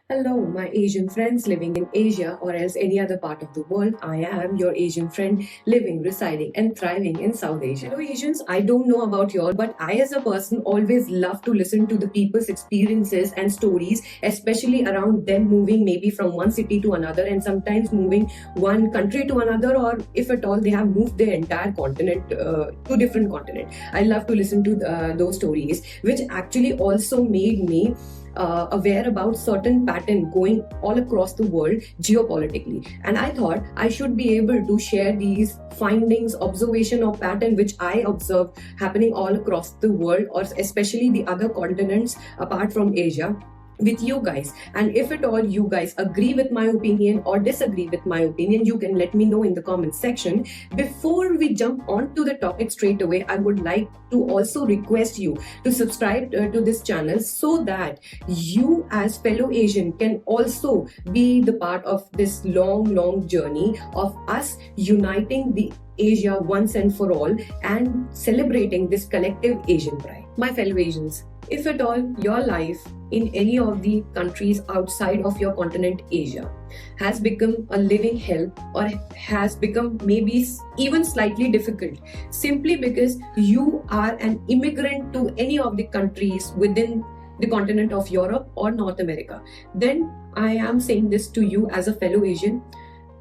Hello, my Asian friends living in Asia or else any other part of the world. I am your Asian friend living, residing, and thriving in South Asia. Hello, Asians. I don't know about y'all, but I, as a person, always love to listen to the people's experiences and stories, especially around them moving maybe from one city to another and sometimes moving one country to another, or if at all they have moved their entire continent to different continent. I love to listen to those stories, which actually also made me aware about certain pattern going all across the world geopolitically, and I thought I should be able to share these findings, observation or pattern which I observed happening all across the world, or especially the other continents apart from Asia, with you guys. And if at all you guys agree with my opinion or disagree with my opinion, you can let me know in the comment section. Before we jump on to the topic straight away, I would like to also request you to subscribe to this channel so that you as fellow Asian can also be the part of this long journey of us uniting the Asia once and for all and celebrating this collective Asian pride. My fellow Asians, if at all your life in any of the countries outside of your continent Asia has become a living hell or has become maybe even slightly difficult simply because you are an immigrant to any of the countries within the continent of Europe or North America, then I am saying this to you as a fellow Asian: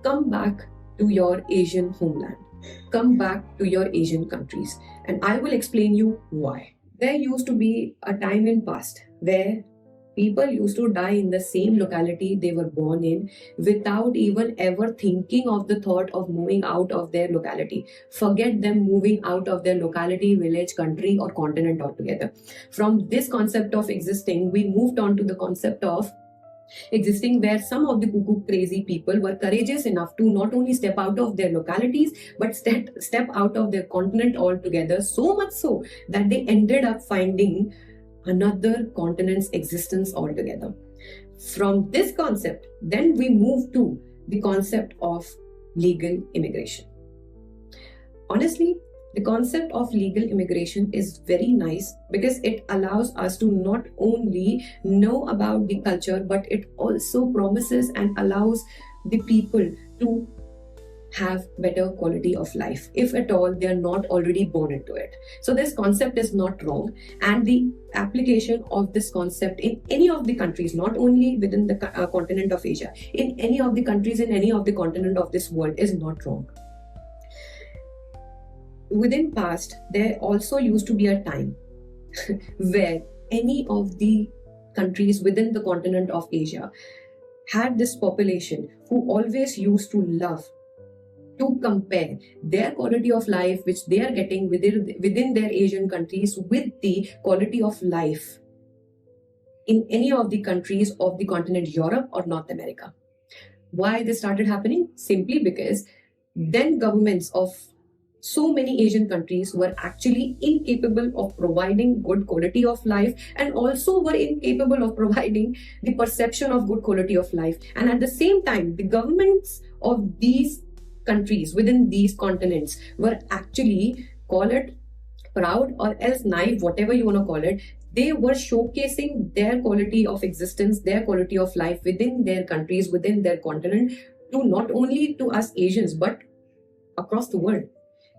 come back to your Asian homeland. Come back to your Asian countries, and I will explain you why. There used to be a time in past where people used to die in the same locality they were born in without even ever thinking of the thought of moving out of their locality. Forget them moving out of their locality, village, country or continent altogether. From this concept of existing, we moved on to the concept of existing, where some of the cuckoo crazy people were courageous enough to not only step out of their localities but step out of their continent altogether, so much so that they ended up finding another continent's existence altogether. From this concept, then we move to the concept of legal immigration. Honestly, the concept of legal immigration is very nice because it allows us to not only know about the culture, but it also promises and allows the people to have better quality of life, if at all they are not already born into it. So this concept is not wrong, and the application of this concept in any of the countries, not only within the continent of Asia, in any of the countries, in any of the continent of this world, is not wrong. Within past, there also used to be a time where any of the countries within the continent of Asia had this population who always used to love to compare their quality of life which they are getting within their Asian countries with the quality of life in any of the countries of the continent Europe or North America. Why this started happening? Simply because then governments of so many Asian countries were actually incapable of providing good quality of life, and also were incapable of providing the perception of good quality of life. And at the same time, the governments of these countries within these continents were actually, call it proud or else naive, whatever you want to call it, they were showcasing their quality of existence, their quality of life within their countries, within their continent, to not only to us Asians but across the world.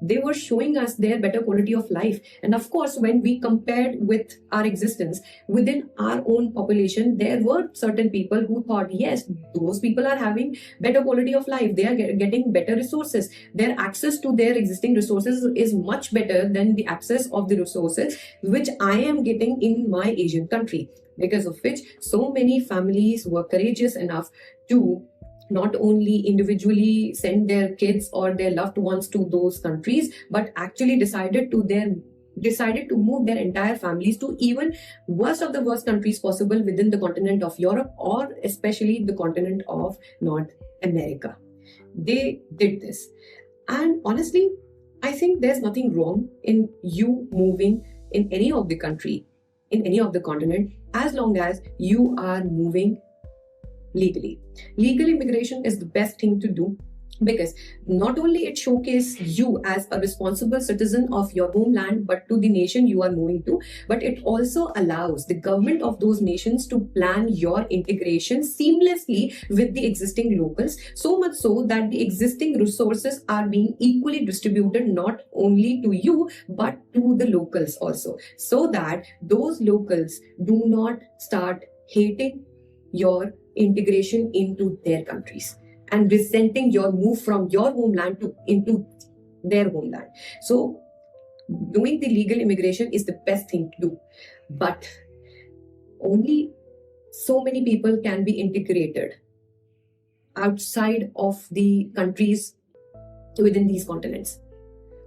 They were showing us their better quality of life. And of course, when we compared with our existence within our own population, there were certain people who thought, yes, those people are having better quality of life. They are getting better resources. Their access to their existing resources is much better than the access of the resources which I am getting in my Asian country. Because of which, so many families were courageous enough to not only individually send their kids or their loved ones to those countries, but actually decided to move their entire families to even worst of the worst countries possible within the continent of Europe or especially the continent of North America. They did this. And honestly, I think there's nothing wrong in you moving in any of the country, in any of the continent, as long as you are moving legally. Legal immigration is the best thing to do because not only it showcases you as a responsible citizen of your homeland but to the nation you are moving to, but it also allows the government of those nations to plan your integration seamlessly with the existing locals, so much so that the existing resources are being equally distributed not only to you but to the locals also, so that those locals do not start hating your integration into their countries and resenting your move from your homeland to into their homeland. So doing the legal immigration is the best thing to do, but only so many people can be integrated outside of the countries within these continents.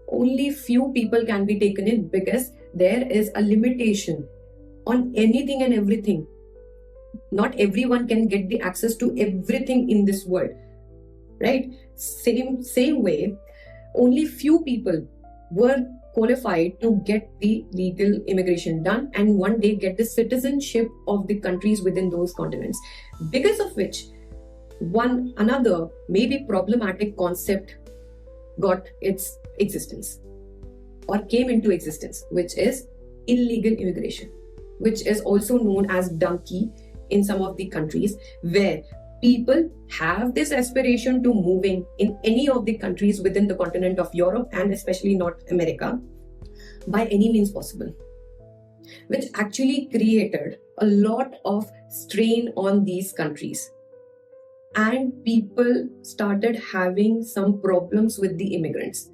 Only few people can be taken in because there is a limitation on anything and everything. Not everyone can get the access to everything in this world, right? Same way, only few people were qualified to get the legal immigration done and one day get the citizenship of the countries within those continents, because of which another maybe problematic concept got its existence or came into existence, which is illegal immigration, which is also known as donkey in some of the countries, where people have this aspiration to moving in any of the countries within the continent of Europe and especially North America by any means possible, which actually created a lot of strain on these countries. And people started having some problems with the immigrants.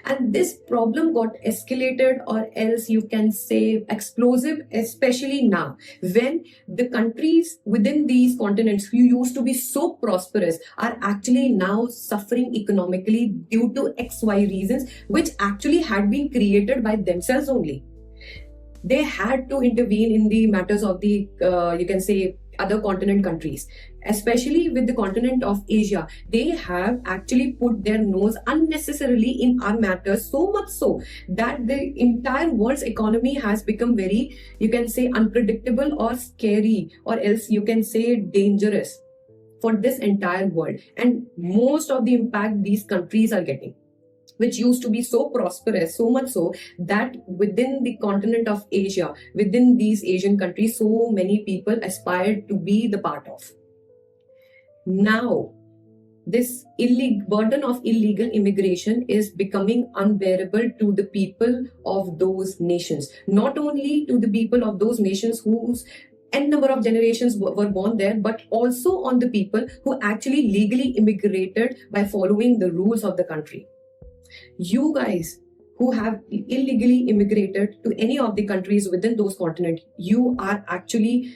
And this problem got escalated, or else you can say explosive, especially now when the countries within these continents who used to be so prosperous are actually now suffering economically due to XY reasons, which actually had been created by themselves only. They had to intervene in the matters of the, you can say, other continent countries, especially with the continent of Asia. They have actually put their nose unnecessarily in our matters, so much so that the entire world's economy has become very, you can say, unpredictable or scary, or else you can say dangerous for this entire world. And most of the impact these countries are getting, which used to be so prosperous, so much so that within the continent of Asia, within these Asian countries, so many people aspired to be the part of. Now, this burden of illegal immigration is becoming unbearable to the people of those nations. Not only to the people of those nations whose n number of generations were born there, but also on the people who actually legally immigrated by following the rules of the country. You guys who have illegally immigrated to any of the countries within those continents, you are actually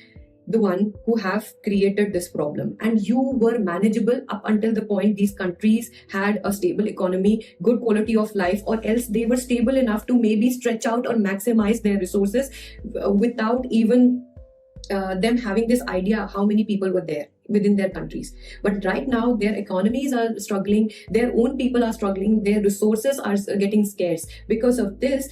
the one who have created this problem, and you were manageable up until the point these countries had a stable economy, good quality of life, or else they were stable enough to maybe stretch out or maximize their resources without even them having this idea how many people were there within their countries. But right now their economies are struggling, their own people are struggling, their resources are getting scarce. Because of this,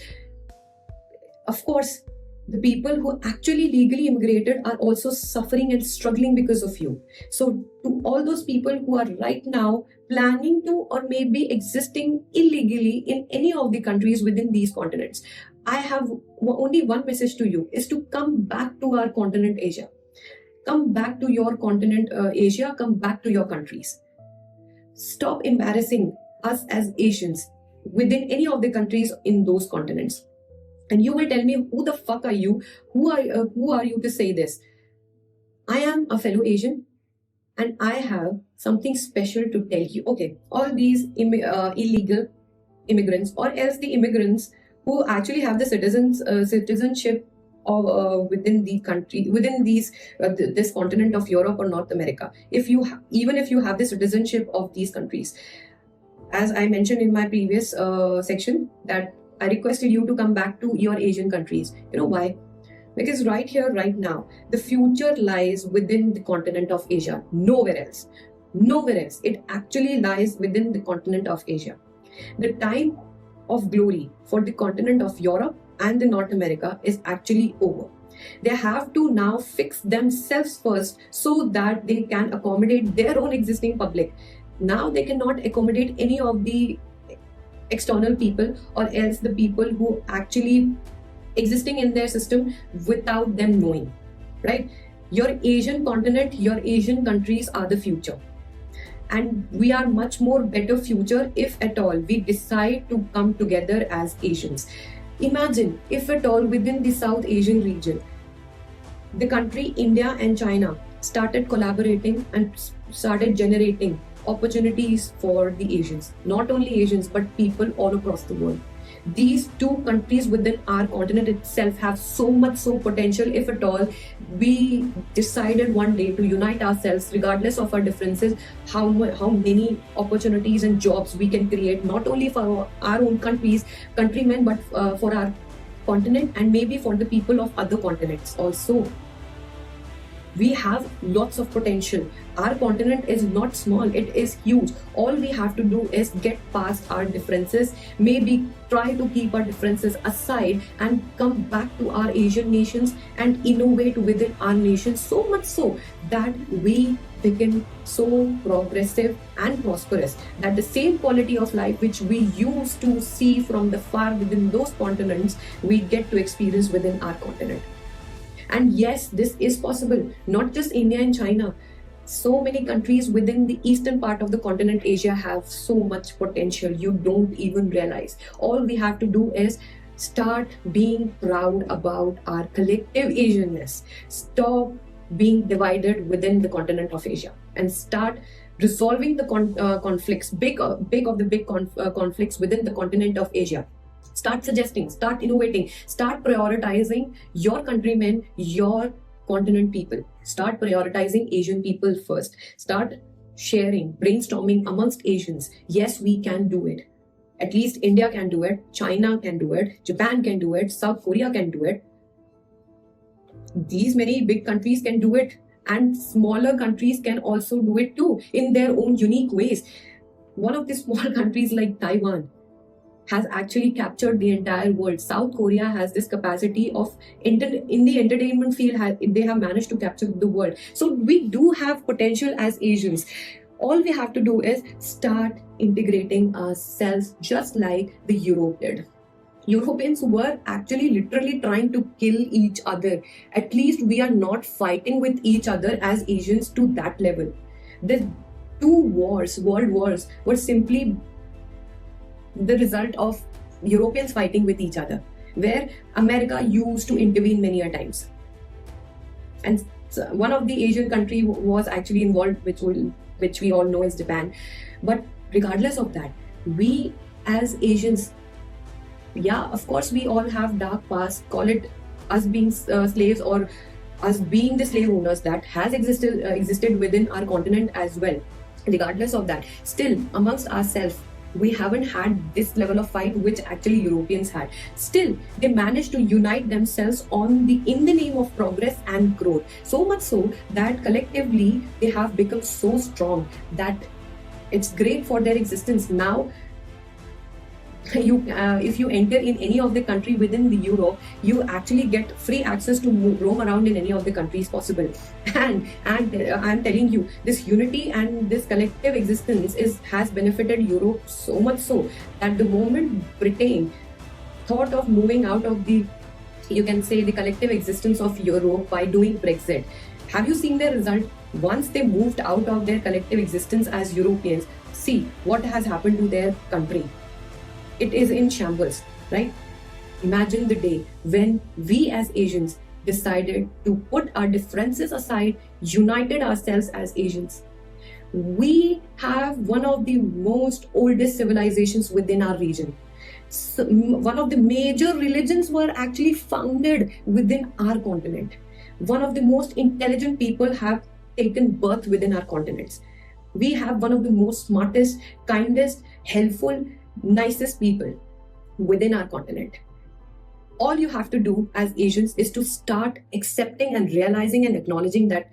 of course, the people who actually legally immigrated are also suffering and struggling because of you. So to all those people who are right now planning to or maybe existing illegally in any of the countries within these continents, I have only one message to you, is to come back to our continent Asia. Come back to your continent Asia, come back to your countries. Stop embarrassing us as Asians within any of the countries in those continents. And you will tell me, who the fuck are you? Who are you to say this? I am a fellow Asian and I have something special to tell you. Okay, all these illegal immigrants, or else the immigrants who actually have the citizenship of within the country, within this continent of Europe or North America. Even if you have the citizenship of these countries, as I mentioned in my previous section, that I requested you to come back to your Asian countries. You know why? Because right here, right now, the future lies within the continent of Asia, nowhere else. Nowhere else. It actually lies within the continent of Asia. The time of glory for the continent of Europe and the North America is actually over. They have to now fix themselves first so that they can accommodate their own existing public. Now they cannot accommodate any of the external people, or else the people who actually existing in their system without them knowing, right? Your Asian continent, your Asian countries are the future, and we are much more better future if at all we decide to come together as Asians. Imagine if at all within the South Asian region, the country India and China started collaborating and started generating opportunities for the Asians, not only Asians but people all across the world. These two countries within our continent itself have so much potential if at all we decided one day to unite ourselves regardless of our differences. How many opportunities and jobs we can create, not only for our own countrymen, but for our continent, and maybe for the people of other continents also. We have lots of potential. Our continent is not small, it is huge. All we have to do is get past our differences, maybe try to keep our differences aside and come back to our Asian nations and innovate within our nation, so much so that we become so progressive and prosperous that the same quality of life which we used to see from the far within those continents, we get to experience within our continent. And yes, this is possible. Not just India and China. So many countries within the eastern part of the continent Asia have so much potential you don't even realize. All we have to do is start being proud about our collective Asianness. Stop being divided within the continent of Asia and start resolving the conflicts, big conflicts within the continent of Asia. Start suggesting, start innovating, start prioritizing your countrymen, your continent people. Start prioritizing Asian people first. Start sharing, brainstorming amongst Asians. Yes, we can do it. At least India can do it, China can do it, Japan can do it, South Korea can do it. These many big countries can do it, and smaller countries can also do it too in their own unique ways. One of the small countries like Taiwan has actually captured the entire world. South Korea has this capacity of in the entertainment field, they have managed to capture the world. So we do have potential as Asians. All we have to do is start integrating ourselves just like the Europe did. Europeans were actually literally trying to kill each other. At least we are not fighting with each other as Asians to that level. The two wars, world wars, were simply the result of Europeans fighting with each other, where America used to intervene many a times. And one of the Asian country was actually involved, which we all know is Japan. But regardless of that, we as Asians, yeah, of course we all have dark past, call it us being slaves or us being the slave owners that has existed within our continent as well. Regardless of that, still amongst ourselves, we haven't had this level of fight which actually Europeans had. Still, they managed to unite themselves in the name of progress and growth. So much so that collectively they have become so strong that it's great for their existence. Now, if you enter in any of the country within the Europe, you actually get free access to roam around in any of the countries possible. And I'm telling you, this unity and this collective existence has benefited Europe so much so that the moment Britain thought of moving out of the, you can say, the collective existence of Europe by doing Brexit, have you seen their result? Once they moved out of their collective existence as Europeans, see what has happened to their country. It is in shambles, right? Imagine the day when we as Asians decided to put our differences aside, united ourselves as Asians. We have one of the most oldest civilizations within our region. So, one of the major religions were actually founded within our continent. One of the most intelligent people have taken birth within our continents. We have one of the most smartest, kindest, helpful, nicest people within our continent. All you have to do as Asians is to start accepting and realizing and acknowledging that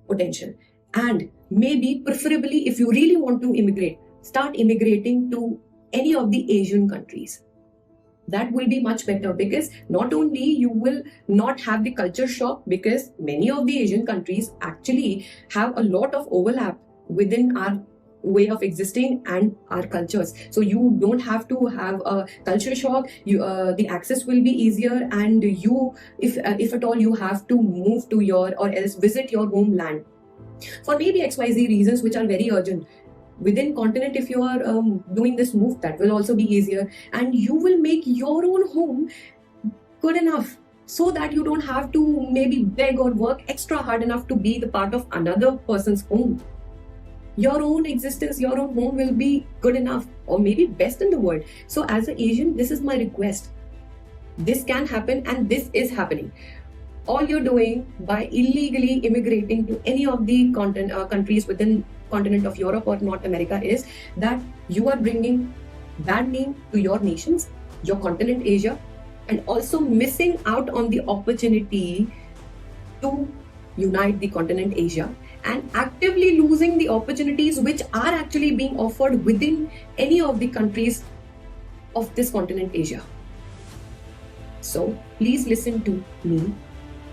potential. And maybe, preferably, if you really want to immigrate, start immigrating to any of the Asian countries. That will be much better, because not only you will not have the culture shock, because many of the Asian countries actually have a lot of overlap within our way of existing and our cultures. So you don't have to have a culture shock. The access will be easier, and you, if at all you have to move to your or else visit your homeland for maybe XYZ reasons which are very urgent within continent, if you are doing this move, that will also be easier, and you will make your own home good enough so that you don't have to maybe beg or work extra hard enough to be the part of another person's home. Your own existence, your own home will be good enough, or maybe best in the world. So as an Asian, this is my request. This can happen, and this is happening. All you're doing by illegally immigrating to any of the countries within continent of Europe or North America is that you are bringing bad name to your nations, your continent Asia, and also missing out on the opportunity to unite the continent Asia, and actively losing the opportunities which are actually being offered within any of the countries of this continent Asia. So please listen to me.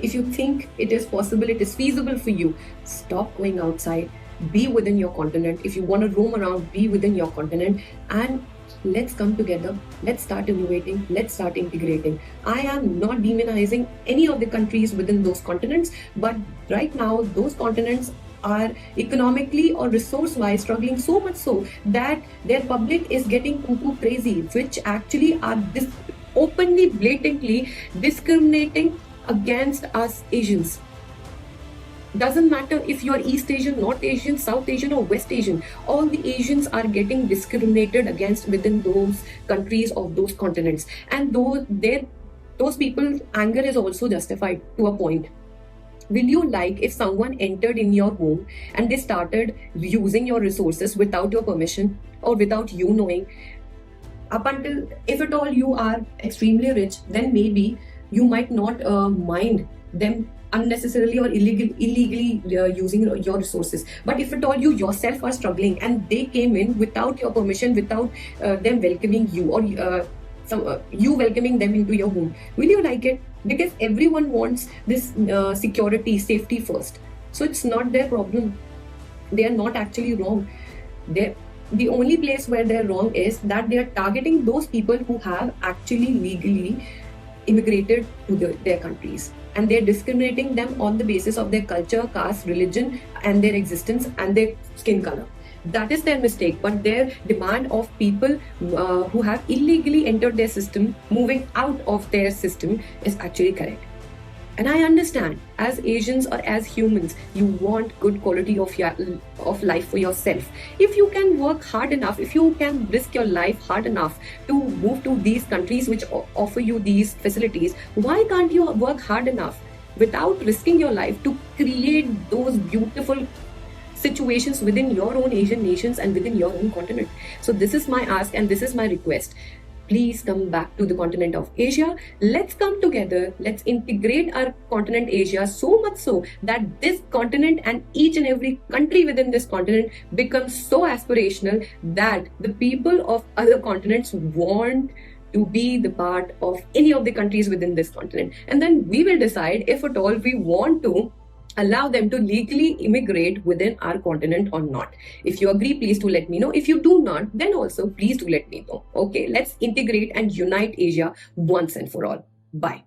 If you think it is possible, it is feasible for you, stop going outside, be within your continent. If you want to roam around, be within your continent, and let's come together. Let's start innovating. Let's start integrating. I am not demonizing any of the countries within those continents, but right now those continents are economically or resource-wise struggling so much so that their public is getting cuckoo crazy, which actually are openly, blatantly discriminating against us Asians. Doesn't matter if you're East Asian, North Asian, South Asian, or West Asian, all the Asians are getting discriminated against within those countries of those continents, and those people's anger is also justified to a point. Will you like if someone entered in your home and they started using your resources without your permission or without you knowing? Up until, if at all you are extremely rich, then maybe you might not mind them unnecessarily or illegally using your resources. But if at all you yourself are struggling and they came in without your permission, without them welcoming you, or you welcoming them into your home, will you like it? Because everyone wants this security, safety first. So it's not their problem. They are not actually wrong. The only place where they're wrong is that they are targeting those people who have actually legally immigrated to their countries, and they're discriminating them on the basis of their culture, caste, religion, and their existence and their skin color. That is their mistake. But their demand of people who have illegally entered their system, moving out of their system, is actually correct. And I understand, as Asians or as humans, you want good quality of life for yourself. If you can work hard enough, if you can risk your life hard enough to move to these countries which offer you these facilities, why can't you work hard enough without risking your life to create those beautiful situations within your own Asian nations and within your own continent? So this is my ask and this is my request. Please come back to the continent of Asia. Let's come together. Let's integrate our continent Asia so much so that this continent and each and every country within this continent becomes so aspirational that the people of other continents want to be the part of any of the countries within this continent. And then we will decide if at all we want to allow them to legally immigrate within our continent or not. If you agree, please do let me know. If you do not, then also please do let me know. Okay, let's integrate and unite Asia once and for all. Bye.